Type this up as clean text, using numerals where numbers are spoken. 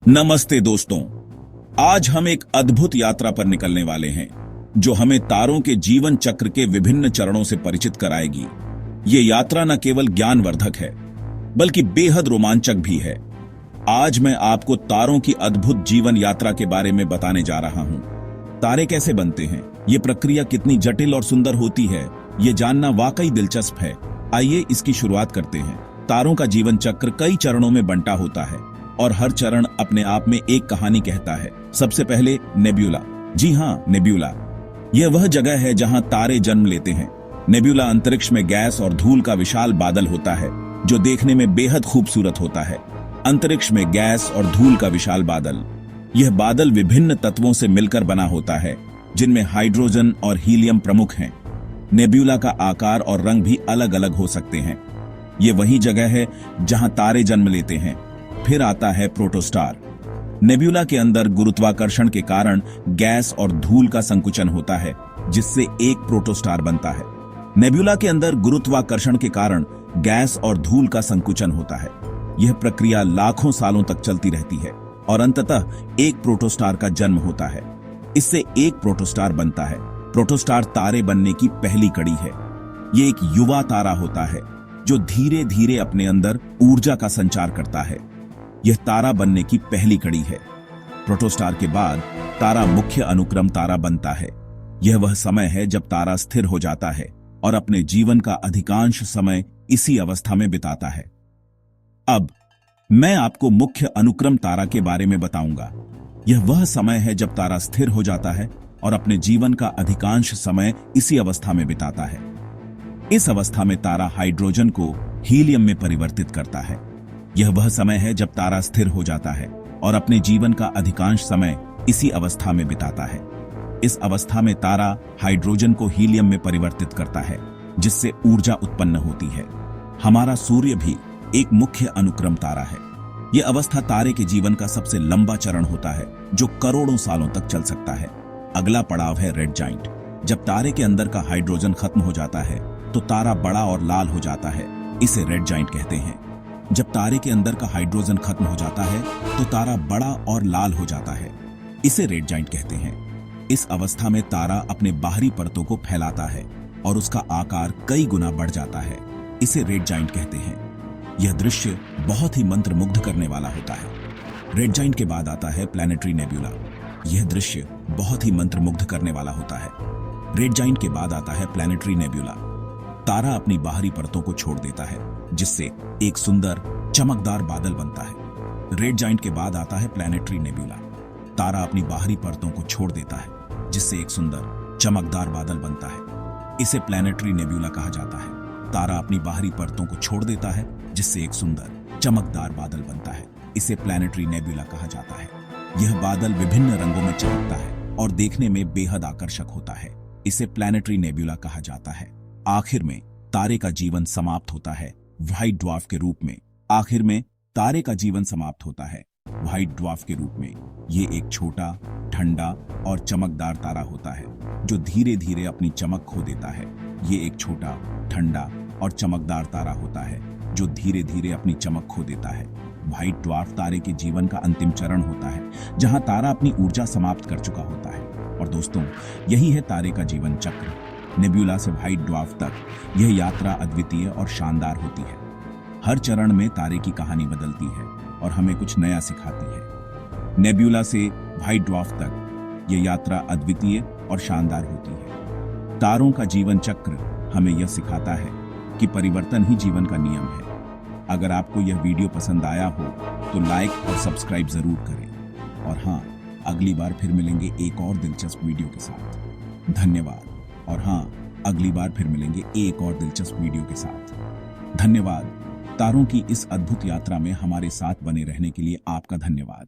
नमस्ते दोस्तों, आज हम एक अद्भुत यात्रा पर निकलने वाले हैं जो हमें तारों के जीवन चक्र के विभिन्न चरणों से परिचित कराएगी। ये यात्रा न केवल ज्ञानवर्धक है बल्कि बेहद रोमांचक भी है। आज मैं आपको तारों की अद्भुत जीवन यात्रा के बारे में बताने जा रहा हूं। तारे कैसे बनते हैं, ये प्रक्रिया कितनी जटिल और सुंदर होती है, ये जानना वाकई दिलचस्प है। आइए इसकी शुरुआत करते हैं। तारों का जीवन चक्र कई चरणों में बंटा होता है और हर चरण अपने आप में एक कहानी कहता है। सबसे पहले नेब्यूला। जी हाँ, नेब्यूला यह वह जगह है जहां तारे जन्म लेते हैं। नेब्यूला अंतरिक्ष में गैस और धूल का विशाल बादल होता है जो देखने में बेहद खूबसूरत होता है। अंतरिक्ष में गैस और धूल का विशाल बादल, यह बादल विभिन्न तत्वों से मिलकर बना होता है जिनमें हाइड्रोजन और हीलियम प्रमुख हैं। नेब्यूला का आकार और रंग भी अलग अलग हो सकते हैं। ये वही जगह है जहां तारे जन्म लेते हैं। फिर आता है प्रोटोस्टार। नेब्यूला के अंदर गुरुत्वाकर्षण के कारण गैस और धूल का संकुचन होता है जिससे एक प्रोटोस्टार बनता है। नेब्यूला के अंदर गुरुत्वाकर्षण के कारण गैस और धूल का संकुचन होता है। यह प्रक्रिया लाखों सालों तक चलती रहती है और अंततः एक प्रोटोस्टार का जन्म होता है। इससे एक प्रोटोस्टार बनता है। प्रोटोस्टार तारे बनने की पहली कड़ी है। यह एक युवा तारा होता है जो धीरे धीरे अपने अंदर ऊर्जा का संचार करता है। यह तारा बनने की पहली कड़ी है। प्रोटोस्टार के बाद तारा मुख्य अनुक्रम तारा बनता है। यह वह समय है जब तारा स्थिर हो जाता है और अपने जीवन का अधिकांश समय इसी अवस्था में बिताता है। अब मैं आपको मुख्य अनुक्रम तारा के बारे में बताऊंगा। यह वह समय है जब तारा स्थिर हो जाता है और अपने जीवन का अधिकांश समय इसी अवस्था में बिताता है। इस अवस्था में तारा हाइड्रोजन को हीलियम में परिवर्तित करता है। यह वह समय है जब तारा स्थिर हो जाता है और अपने जीवन का अधिकांश समय इसी अवस्था में बिताता है। इस अवस्था में तारा हाइड्रोजन को हीलियम में परिवर्तित करता है जिससे ऊर्जा उत्पन्न होती है। हमारा सूर्य भी एक मुख्य अनुक्रम तारा है। यह अवस्था तारे के जीवन का सबसे लंबा चरण होता है जो करोड़ों सालों तक चल सकता है। अगला पड़ाव है रेड जाइंट। जब तारे के अंदर का हाइड्रोजन खत्म हो जाता है तो तारा बड़ा और लाल हो जाता है। इसे रेड जाइंट कहते हैं। जब तारे के अंदर का हाइड्रोजन खत्म हो जाता है तो तारा बड़ा और लाल हो जाता है। इसे रेड जाइंट कहते हैं। इस अवस्था में तारा अपने बाहरी परतों को फैलाता है और उसका आकार कई गुना बढ़ जाता है। इसे रेड जाइंट कहते हैं। यह दृश्य बहुत ही मंत्रमुग्ध करने वाला होता है। रेड जाइंट के बाद आता है प्लैनेटरी नेब्यूला। यह दृश्य बहुत ही मंत्रमुग्ध करने वाला होता है। रेड जाइंट के बाद आता है प्लैनेटरी नेब्यूला। तारा अपनी बाहरी परतों को छोड़ देता है जिससे एक सुंदर चमकदार बादल बनता है। रेड जाइंट के बाद आता है प्लैनेटरी नेब्यूला। तारा अपनी बाहरी परतों को छोड़ देता है जिससे एक सुंदर चमकदार बादल बनता है। इसे प्लैनेटरी नेब्यूला कहा जाता है। तारा अपनी बाहरी परतों को छोड़ देता है जिससे एक सुंदर चमकदार बादल बनता है। इसे प्लैनेटरी नेब्यूला कहा जाता है। यह बादल विभिन्न रंगों में चमकता है और देखने में बेहद आकर्षक होता है। इसे प्लैनेटरी नेब्यूला कहा जाता है। आखिर में तारे का जीवन समाप्त होता है व्हाइट ड्वार्फ के रूप में। आखिर में तारे का जीवन समाप्त होता है व्हाइट ड्वार्फ के रूप में। ये एक छोटा, ठंडा और चमकदार तारा होता है जो धीरे धीरे अपनी चमक खो देता है। ये एक छोटा, ठंडा और चमकदार तारा होता है जो धीरे धीरे अपनी चमक खो देता है। व्हाइट ड्वार्फ तारे के जीवन का अंतिम चरण होता है जहां तारा अपनी ऊर्जा समाप्त कर चुका होता है। और दोस्तों, यही है तारे का जीवन चक्र। नेब्यूला से व्हाइट ड्वार्फ तक यह यात्रा अद्वितीय और शानदार होती है। हर चरण में तारे की कहानी बदलती है और हमें कुछ नया सिखाती है। नेब्यूला से व्हाइट ड्वार्फ तक यह यात्रा अद्वितीय और शानदार होती है। तारों का जीवन चक्र हमें यह सिखाता है कि परिवर्तन ही जीवन का नियम है। अगर आपको यह वीडियो पसंद आया हो तो लाइक और सब्सक्राइब जरूर करें। और हाँ, अगली बार फिर मिलेंगे एक और दिलचस्प वीडियो के साथ। धन्यवाद। और हाँ, अगली बार फिर मिलेंगे एक और दिलचस्प वीडियो के साथ। धन्यवाद। तारों की इस अद्भुत यात्रा में हमारे साथ बने रहने के लिए आपका धन्यवाद।